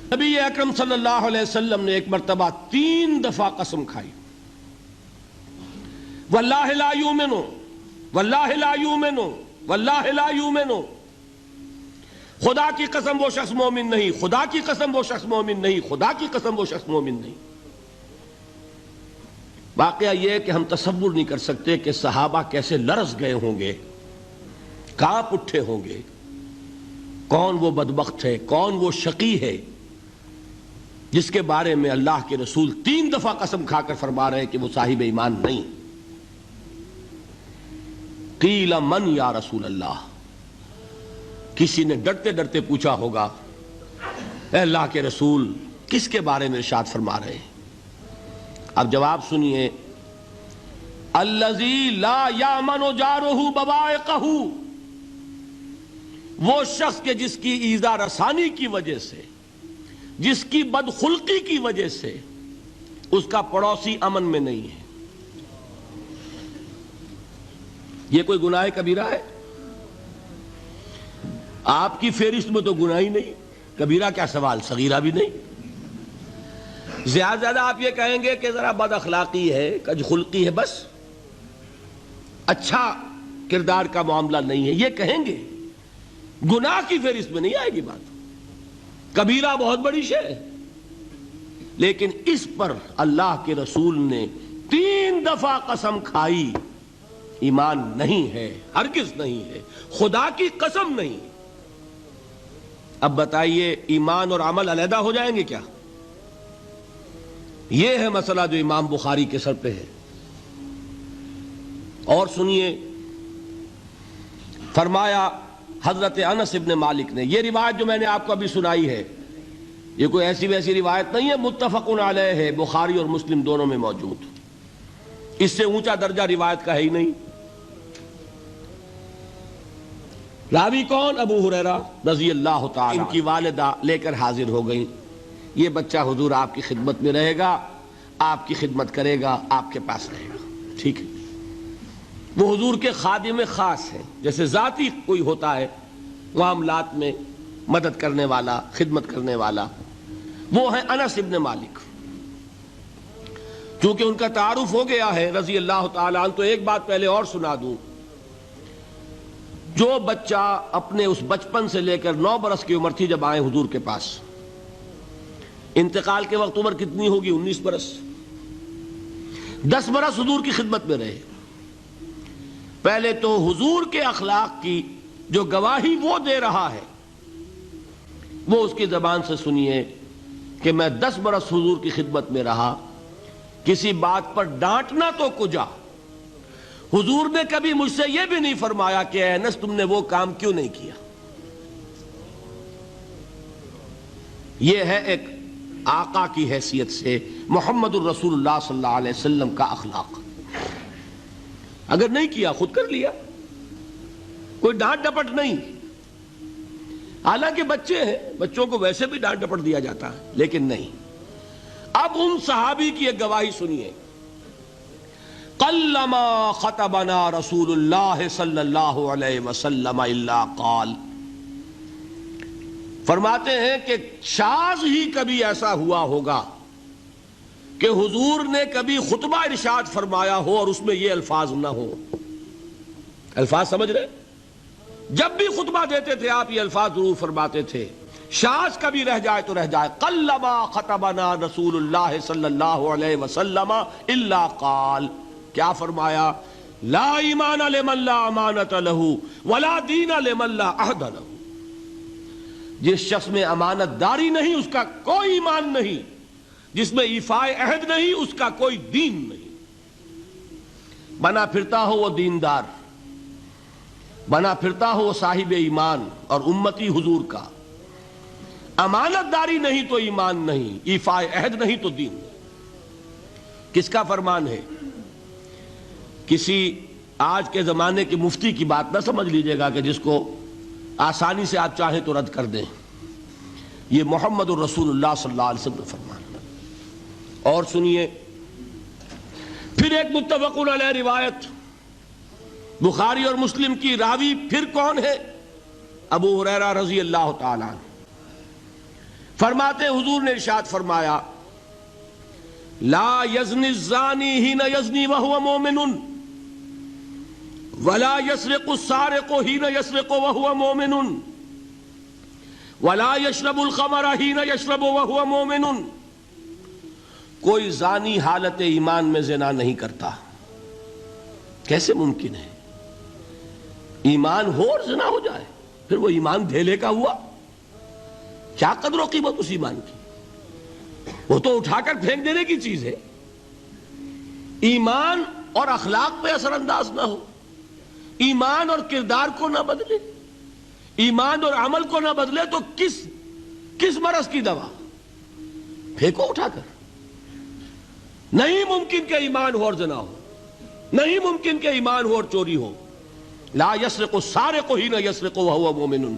نبی اکرم صلی اللہ علیہ وسلم نے ایک مرتبہ 3 دفعہ قسم کھائی، واللہ لا یؤمنو، واللہ لا یؤمنو، واللہ لا یؤمنو، خدا کی قسم وہ شخص مومن نہیں، خدا کی قسم وہ شخص مومن نہیں، خدا کی قسم وہ شخص مومن نہیں۔ واقعہ یہ ہے کہ ہم تصور نہیں کر سکتے کہ صحابہ کیسے لرز گئے ہوں گے، کانپ اٹھے ہوں گے، کون وہ بدبخت ہے، کون وہ شقی ہے جس کے بارے میں اللہ کے رسول 3 دفعہ قسم کھا کر فرما رہے ہیں کہ وہ صاحب ایمان نہیں۔ قیل من یا رسول اللہ، کسی نے ڈرتے ڈرتے پوچھا ہوگا اے اللہ کے رسول کس کے بارے میں ارشاد فرما رہے ہیں؟ اب جواب سنیے، الذی لا یامن جارہ بوائقہ، وہ شخص کے جس کی ایذا رسانی کی وجہ سے، جس کی بدخلقی کی وجہ سے اس کا پڑوسی امن میں نہیں ہے۔ یہ کوئی گناہ کبیرہ ہے؟ آپ کی فہرست میں تو گناہ ہی نہیں، کبیرہ کیا سوال، صغیرہ بھی نہیں۔ زیادہ آپ یہ کہیں گے کہ ذرا بد اخلاقی ہے، کج خلقی ہے، بس اچھا کردار کا معاملہ نہیں ہے، یہ کہیں گے، گناہ کی فہرست میں نہیں آئے گی بات۔ کبیرہ بہت بڑی شے ہے، لیکن اس پر اللہ کے رسول نے 3 دفعہ قسم کھائی، ایمان نہیں ہے، ہرگز نہیں ہے، خدا کی قسم نہیں۔ اب بتائیے ایمان اور عمل علیحدہ ہو جائیں گے کیا؟ یہ ہے مسئلہ جو امام بخاری کے سر پہ ہے۔ اور سنیے، فرمایا حضرت انس ابن مالک نے، یہ روایت جو میں نے آپ کو ابھی سنائی ہے یہ کوئی ایسی ویسی روایت نہیں ہے، متفق علیہ ہے، بخاری اور مسلم دونوں میں موجود، اس سے اونچا درجہ روایت کا ہے ہی نہیں۔ راوی کون؟ ابو ہریرہ رضی اللہ تعالی، ان کی والدہ لے کر حاضر ہو گئیں، یہ بچہ حضور آپ کی خدمت میں رہے گا، آپ کی خدمت کرے گا، آپ کے پاس رہے گا، ٹھیک ہے۔ وہ حضور کے خادم خاص ہیں، جیسے ذاتی کوئی ہوتا ہے معاملات میں مدد کرنے والا، خدمت کرنے والا، وہ ہیں انس ابن مالک۔ چونکہ ان کا تعارف ہو گیا ہے رضی اللہ تعالیٰ عنہ، تو ایک بات پہلے اور سنا دوں، جو بچہ اپنے اس بچپن سے لے کر 9 برس کی عمر تھی جب آئے حضور کے پاس، انتقال کے وقت عمر کتنی ہوگی؟ 19 برس، 10 برس حضور کی خدمت میں رہے۔ پہلے تو حضور کے اخلاق کی جو گواہی وہ دے رہا ہے وہ اس کی زبان سے سنیے کہ میں 10 برس حضور کی خدمت میں رہا، کسی بات پر ڈانٹنا تو کجا، حضور نے کبھی مجھ سے یہ بھی نہیں فرمایا کہ اے انس تم نے وہ کام کیوں نہیں کیا۔ یہ ہے ایک آقا کی حیثیت سے محمد الرسول اللہ صلی اللہ علیہ وسلم کا اخلاق۔ اگر نہیں کیا خود کر لیا، کوئی ڈانٹ ڈپٹ نہیں۔ حالانکہ بچے ہیں، بچوں کو ویسے بھی ڈانٹ ڈپٹ دیا جاتا ہے، لیکن نہیں۔ اب ان صحابی کی ایک گواہی سنیے، قلما خطبنا رسول اللہ صلی اللہ علیہ وسلم الا قال، فرماتے ہیں کہ شاذ ہی کبھی ایسا ہوا ہوگا کہ حضور نے کبھی خطبہ ارشاد فرمایا ہو اور اس میں یہ الفاظ نہ ہو۔ الفاظ سمجھ رہے؟ جب بھی خطبہ دیتے تھے آپ یہ الفاظ ضرور فرماتے تھے، شاذ کبھی رہ جائے تو رہ جائے، قلما خطبنا رسول اللہ صلی اللہ علیہ وسلم الا قال، کیا فرمایا؟ لا ایمان لمن لا امانت لہ ولا دین لمن لا عہد لہ، جس شخص میں امانت داری نہیں اس کا کوئی ایمان نہیں، جس میں ایفائے عہد نہیں اس کا کوئی دین نہیں۔ بنا پھرتا ہو وہ دیندار، بنا پھرتا ہو وہ صاحب ایمان اور امتی حضور کا، امانت داری نہیں تو ایمان نہیں، ایفائے عہد نہیں تو دین نہیں۔ کس کا فرمان ہے؟ کسی آج کے زمانے کے مفتی کی بات نہ سمجھ لیجئے گا کہ جس کو آسانی سے آپ چاہیں تو رد کر دیں، یہ محمد الرسول اللہ صلی اللہ علیہ وسلم کا فرمان۔ اور سنیے پھر ایک متفق علیہ روایت بخاری اور مسلم کی، راوی پھر کون ہے؟ ابو ہریرہ رضی اللہ تعالیٰ عنہ۔ فرماتے حضور نے ارشاد فرمایا لا یزنی الزانی حین یزنی وہو مومن ولا یسرق السارق حین یسرق وہو مومن ولا یشرب الخمر حین یشرب وہو مومن. کوئی زانی حالت ایمان میں زنا نہیں کرتا. کیسے ممکن ہے؟ ایمان ہو اور زنا ہو جائے، پھر وہ ایمان دھیلے کا ہوا؟ کیا قدر و قیمت اس ایمان کی؟ وہ تو اٹھا کر پھینک دینے کی چیز ہے. ایمان اور اخلاق پہ اثر انداز نہ ہو، ایمان اور کردار کو نہ بدلے، ایمان اور عمل کو نہ بدلے تو کس مرض کی دوا؟ پھینکو اٹھا کر. نہیں ممکن کہ ایمان ہو اور زنا ہو، نہیں ممکن کہ ایمان ہو اور چوری ہو. لا یسرق السارق حین یسرق وہو مومن.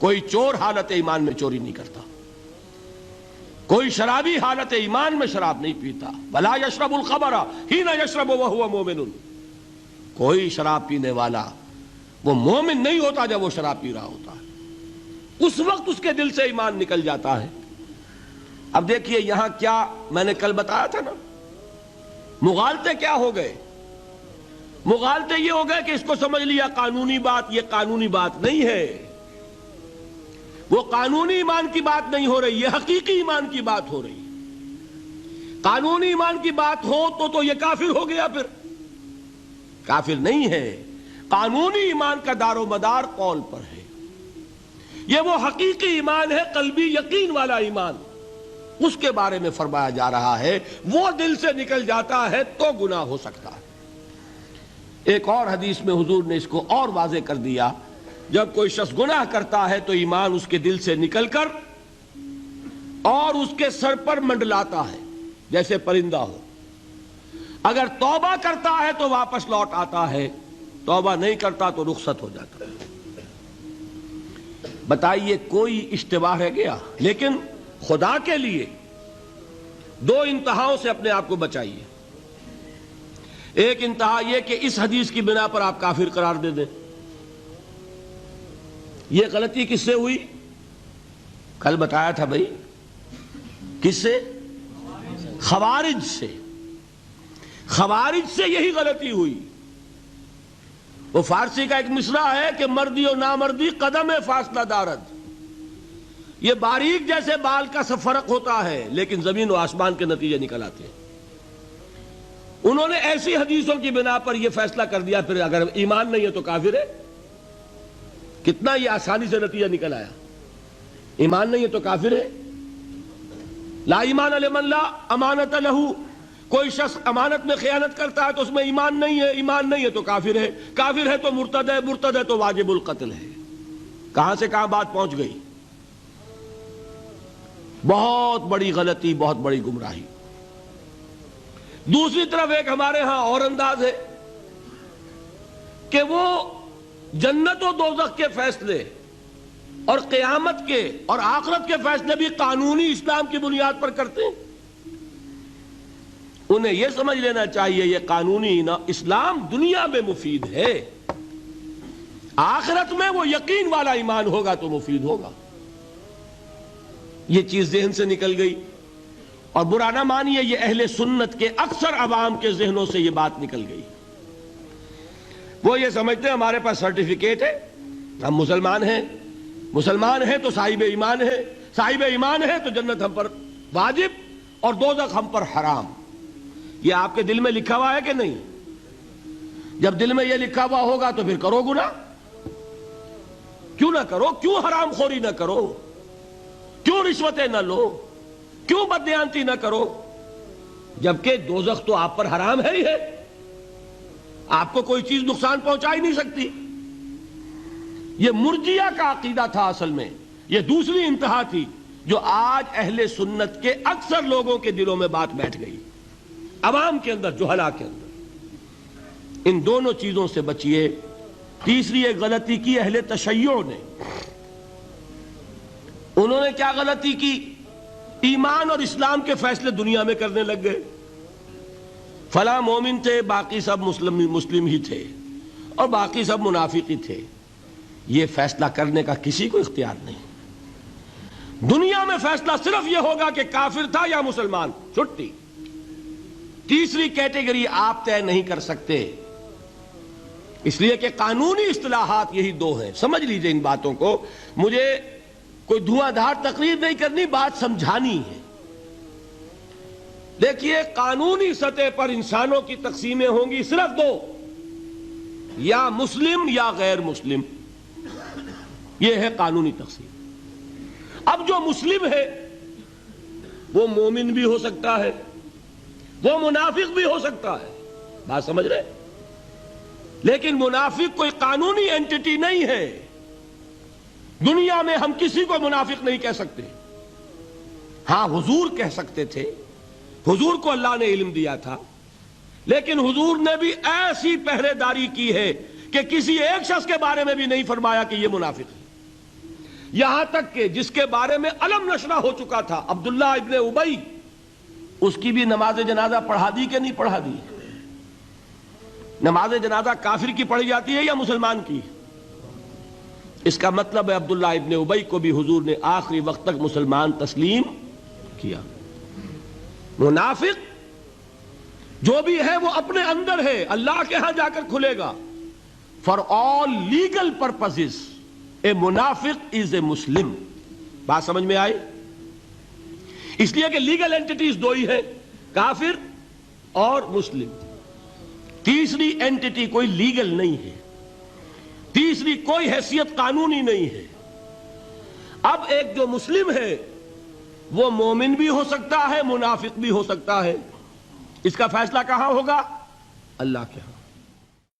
کوئی چور حالت ایمان میں چوری نہیں کرتا، کوئی شرابی حالت ایمان میں شراب نہیں پیتا. ولا یشرب الخمر حین یشرب وہو مومن. کوئی شراب پینے والا وہ مومن نہیں ہوتا جب وہ شراب پی رہا ہوتا ہے، اس وقت اس کے دل سے ایمان نکل جاتا ہے. اب دیکھیے یہاں کیا میں نے کل بتایا تھا نا، مغالطے کیا ہو گئے؟ مغالطے یہ ہو گئے کہ اس کو سمجھ لیا قانونی بات. یہ قانونی بات نہیں ہے، وہ قانونی ایمان کی بات نہیں ہو رہی، یہ حقیقی ایمان کی بات ہو رہی. قانونی ایمان کی بات ہو تو یہ کافر ہو گیا. پھر کافر نہیں ہے. قانونی ایمان کا دار و مدار قول پر ہے. یہ وہ حقیقی ایمان ہے، قلبی یقین والا ایمان. اس کے بارے میں فرمایا جا رہا ہے وہ دل سے نکل جاتا ہے تو گناہ ہو سکتا ہے. ایک اور حدیث میں حضور نے اس کو اور واضح کر دیا، جب کوئی شخص گناہ کرتا ہے تو ایمان اس کے دل سے نکل کر اور اس کے سر پر منڈلاتا ہے جیسے پرندہ ہو. اگر توبہ کرتا ہے تو واپس لوٹ آتا ہے، توبہ نہیں کرتا تو رخصت ہو جاتا ہے. بتائیے کوئی اشتباہ رہ گیا؟ لیکن خدا کے لیے دو انتہاؤں سے اپنے آپ کو بچائیے. ایک انتہا یہ کہ اس حدیث کی بنا پر آپ کافر قرار دے دیں. یہ غلطی کس سے ہوئی؟ کل بتایا تھا بھائی، کس سے؟ خوارج سے. خوارج سے یہی غلطی ہوئی. وہ فارسی کا ایک مصرع ہے کہ مردی و نامردی قدم فاصلہ دارد. یہ باریک جیسے بال کا سا فرق ہوتا ہے لیکن زمین و آسمان کے نتیجے نکل آتے ہیں. انہوں نے ایسی حدیثوں کی بنا پر یہ فیصلہ کر دیا پھر اگر ایمان نہیں ہے تو کافر ہے. کتنا یہ آسانی سے نتیجہ نکل آیا. ایمان نہیں ہے تو کافر ہے. لا ایمان لمن لا امانت لہو. کوئی شخص امانت میں خیانت کرتا ہے تو اس میں ایمان نہیں ہے، ایمان نہیں ہے تو کافر ہے. کافر ہے تو مرتد ہے، مرتد ہے تو واجب القتل ہے. کہاں سے کہاں بات پہنچ گئی؟ بہت بڑی غلطی، بہت بڑی گمراہی. دوسری طرف ایک ہمارے ہاں اور انداز ہے کہ وہ جنت و دوزخ کے فیصلے اور قیامت کے اور آخرت کے فیصلے بھی قانونی اسلام کی بنیاد پر کرتے ہیں. انہیں یہ سمجھ لینا چاہیے یہ قانونی اسلام دنیا میں مفید ہے، آخرت میں وہ یقین والا ایمان ہوگا تو مفید ہوگا. یہ چیز ذہن سے نکل گئی. اور برا نہ مانیے، یہ اہل سنت کے اکثر عوام کے ذہنوں سے یہ بات نکل گئی. وہ یہ سمجھتے ہیں ہمارے پاس سرٹیفکیٹ ہے، ہم مسلمان ہیں، مسلمان ہیں تو صاحب ایمان ہے، صاحب ایمان ہے تو جنت ہم پر واجب اور دوزخ ہم پر حرام. یہ آپ کے دل میں لکھا ہوا ہے کہ نہیں؟ جب دل میں یہ لکھا ہوا ہوگا تو پھر کرو گناہ. کیوں نہ کرو؟ کیوں حرام خوری نہ کرو؟ کیوں رشوتیں نہ لو؟ کیوں بددیانتی نہ کرو؟ جبکہ دوزخ تو آپ پر حرام ہے ہی ہے، آپ کو کوئی چیز نقصان پہنچا ہی نہیں سکتی. یہ مرجیہ کا عقیدہ تھا اصل میں. یہ دوسری انتہا تھی جو آج اہل سنت کے اکثر لوگوں کے دلوں میں بات بیٹھ گئی، عوام کے اندر، جہلا کے اندر. ان دونوں چیزوں سے بچیے. تیسری ایک غلطی کی اہل تشیع نے. انہوں نے کیا غلطی کی؟ ایمان اور اسلام کے فیصلے دنیا میں کرنے لگ گئے. فلاں مومن تھے، باقی سب مسلم ہی تھے، اور باقی سب منافق ہی تھے. یہ فیصلہ کرنے کا کسی کو اختیار نہیں. دنیا میں فیصلہ صرف یہ ہوگا کہ کافر تھا یا مسلمان، چھٹی۔ تیسری کیٹیگری آپ طے نہیں کر سکتے، اس لیے کہ قانونی اصطلاحات یہی دو ہیں۔ سمجھ لیجئے ان باتوں کو، مجھے کوئی دھواں دھار تقریر نہیں کرنی، بات سمجھانی ہے۔ دیکھیے، قانونی سطح پر انسانوں کی تقسیمیں ہوں گی صرف دو، یا مسلم یا غیر مسلم، یہ ہے قانونی تقسیم۔ اب جو مسلم ہے وہ مومن بھی ہو سکتا ہے، وہ منافق بھی ہو سکتا ہے، بات سمجھ رہے؟ لیکن منافق کوئی قانونی اینٹی نہیں ہے۔ دنیا میں ہم کسی کو منافق نہیں کہہ سکتے، ہاں حضور کہہ سکتے تھے، حضور کو اللہ نے علم دیا تھا، لیکن حضور نے بھی ایسی پہرے داری کی ہے کہ کسی ایک شخص کے بارے میں بھی نہیں فرمایا کہ یہ منافق ہے۔ یہاں تک کہ جس کے بارے میں علم نشرہ ہو چکا تھا، عبداللہ ابن ابی، اس کی بھی نماز جنازہ پڑھا دی کہ نہیں پڑھا دی؟ نماز جنازہ کافر کی پڑھی جاتی ہے یا مسلمان کی؟ اس کا مطلب ہے عبداللہ ابن ابی کو بھی حضور نے آخری وقت تک مسلمان تسلیم کیا۔ منافق جو بھی ہے وہ اپنے اندر ہے، اللہ کے ہاں جا کر کھلے گا۔ فار آل لیگل پرپسز اے منافق از اے مسلم، بات سمجھ میں آئی؟ اس لیے کہ لیگل اینٹیٹیز دو ہی ہیں، کافر اور مسلم۔ تیسری اینٹیٹی کوئی لیگل نہیں ہے، تیسری کوئی حیثیت قانونی نہیں ہے۔ اب ایک جو مسلم ہے وہ مومن بھی ہو سکتا ہے، منافق بھی ہو سکتا ہے، اس کا فیصلہ کہاں ہوگا؟ اللہ کے ہاں۔